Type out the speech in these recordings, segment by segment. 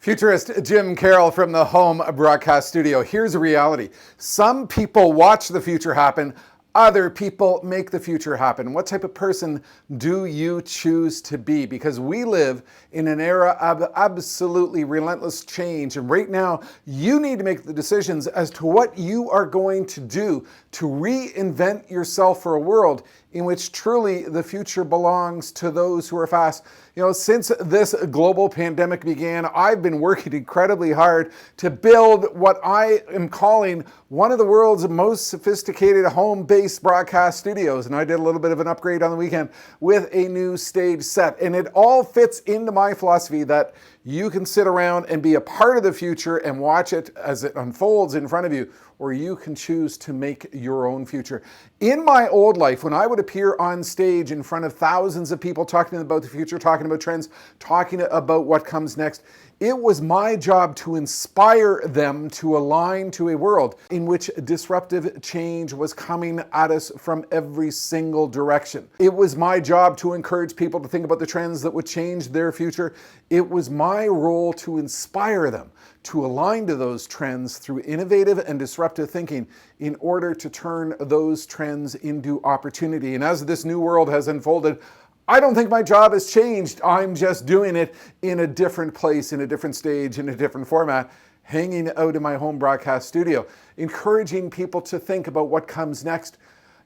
Futurist Jim Carroll from the home broadcast studio. Here's a reality. Some people watch the future happen. Other people make the future happen. What type of person do you choose to be? Because we live in an era of absolutely relentless change. And right now, you need to make the decisions as to what you are going to do to reinvent yourself for a world in which truly the future belongs to those who are fast. You know, since this global pandemic began, I've been working incredibly hard to build what I am calling one of the world's most sophisticated home-based broadcast studios. And I did a little bit of an upgrade on the weekend with a new stage set. And it all fits into my philosophy that you can sit around and be a part of the future and watch it as it unfolds in front of you, or you can choose to make your own future. In my old life, when I would appear on stage in front of thousands of people talking about the future, talking about trends, talking about what comes next, it was my job to inspire them to align to a world in which disruptive change was coming at us from every single direction. It was my job to encourage people to think about the trends that would change their future. It was my role to inspire them to align to those trends through innovative and disruptive thinking in order to turn those trends into opportunity. And as this new world has unfolded, I don't think my job has changed. I'm just doing it in a different place, in a different stage, in a different format, hanging out in my home broadcast studio, encouraging people to think about what comes next.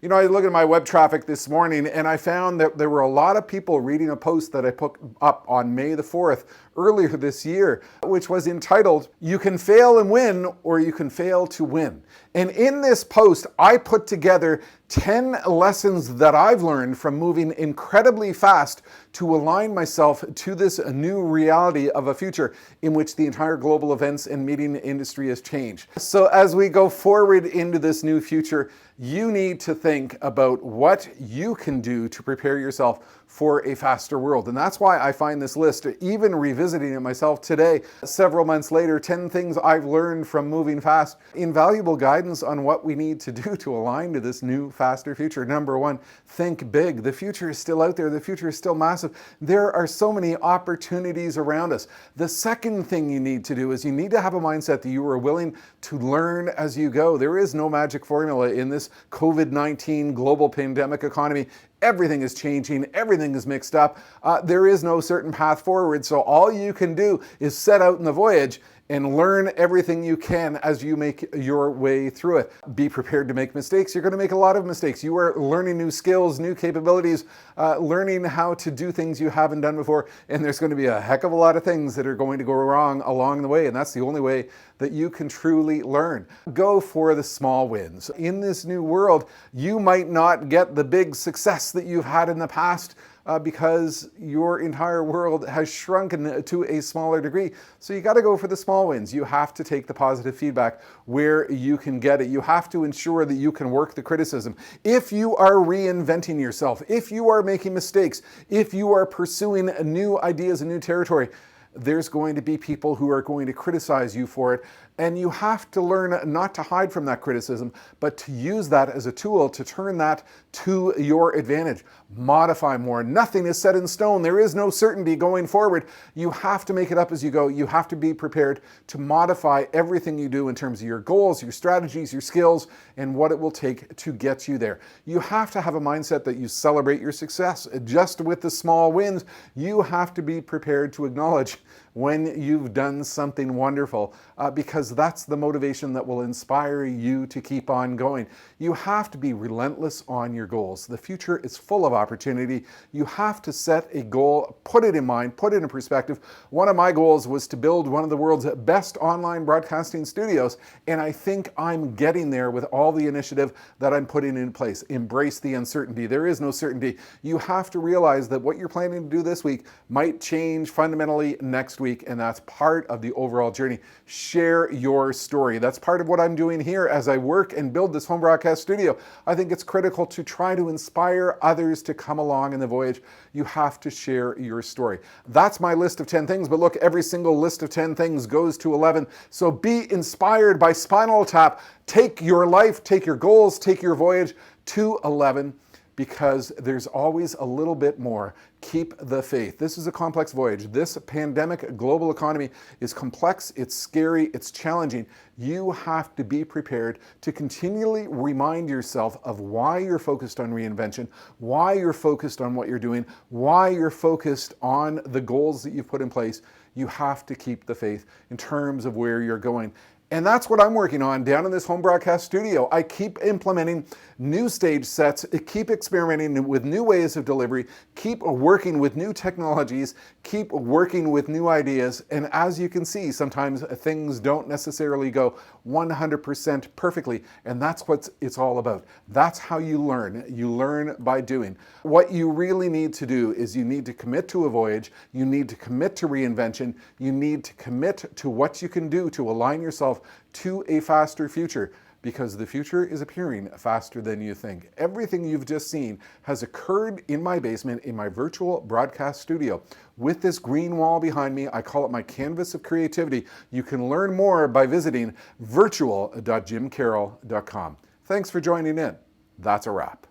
You know, I looked at my web traffic this morning and I found that there were a lot of people reading a post that I put up on May the 4th earlier this year, which was entitled, "You can fail and win, or you can fail to win." And in this post, I put together 10 lessons that I've learned from moving incredibly fast to align myself to this new reality of a future in which the entire global events and meeting industry has changed. So as we go forward into this new future, you need to think about what you can do to prepare yourself for a faster world. And that's why I find this list, even revisiting it myself today, several months later, 10 things I've learned from moving fast, invaluable guidance on what we need to do to align to this new, faster future. Number one, think big. The future is still out there. The future is still massive. There are so many opportunities around us. The second thing you need to do is you need to have a mindset that you are willing to learn as you go. There is no magic formula in this COVID-19 global pandemic economy. Everything is changing. Everything is mixed up. There is no certain path forward. So all you can do is set out in the voyage and learn everything you can as you make your way through it. Be prepared to make mistakes. You're going to make a lot of mistakes. You are learning new skills, new capabilities, learning how to do things you haven't done before. And there's going to be a heck of a lot of things that are going to go wrong along the way. And that's the only way that you can truly learn. Go for the small wins. In this new world, you might not get the big success that you've had in the past because your entire world has shrunken to a smaller degree. So you got to go for the small wins. You have to take the positive feedback where you can get it. You have to ensure that you can work the criticism. If you are reinventing yourself, if you are making mistakes, if you are pursuing new ideas and new territory, there's going to be people who are going to criticize you for it. And you have to learn not to hide from that criticism, but to use that as a tool to turn that to your advantage. Modify more. Nothing is set in stone. There is no certainty going forward. You have to make it up as you go. You have to be prepared to modify everything you do in terms of your goals, your strategies, your skills, and what it will take to get you there. You have to have a mindset that you celebrate your success. Just with the small wins, you have to be prepared to acknowledge when you've done something wonderful, because that's the motivation that will inspire you to keep on going. You have to be relentless on your goals. The future is full of opportunity. You have to set a goal, put it in mind, put it in perspective. One of my goals was to build one of the world's best online broadcasting studios, and I think I'm getting there with all the initiative that I'm putting in place. Embrace the uncertainty. There is no certainty. You have to realize that what you're planning to do this week might change fundamentally next week, and that's part of the overall journey. Share your story. That's part of what I'm doing here as I work and build this home broadcast studio. I think it's critical to try to inspire others to come along in the voyage. You have to share your story. That's my list of 10 things, but look, every single list of 10 things goes to 11. So be inspired by Spinal Tap. Take your life, take your goals, take your voyage to 11. because there's always a little bit more. Keep the faith. This is a complex voyage. This pandemic global economy is complex, it's scary, it's challenging. You have to be prepared to continually remind yourself of why you're focused on reinvention, why you're focused on what you're doing, why you're focused on the goals that you've put in place. You have to keep the faith in terms of where you're going. And that's what I'm working on down in this home broadcast studio. I keep implementing new stage sets, keep experimenting with new ways of delivery, keep working with new technologies, keep working with new ideas. And as you can see, sometimes things don't necessarily go 100% perfectly. And that's what it's all about. That's how you learn. You learn by doing. What you really need to do is you need to commit to a voyage. You need to commit to reinvention. You need to commit to what you can do to align yourself to a faster future, because the future is appearing faster than you think. Everything you've just seen has occurred in my basement, in my virtual broadcast studio. With this green wall behind me, I call it my canvas of creativity. You can learn more by visiting virtual.jimcarroll.com. Thanks for joining in. That's a wrap.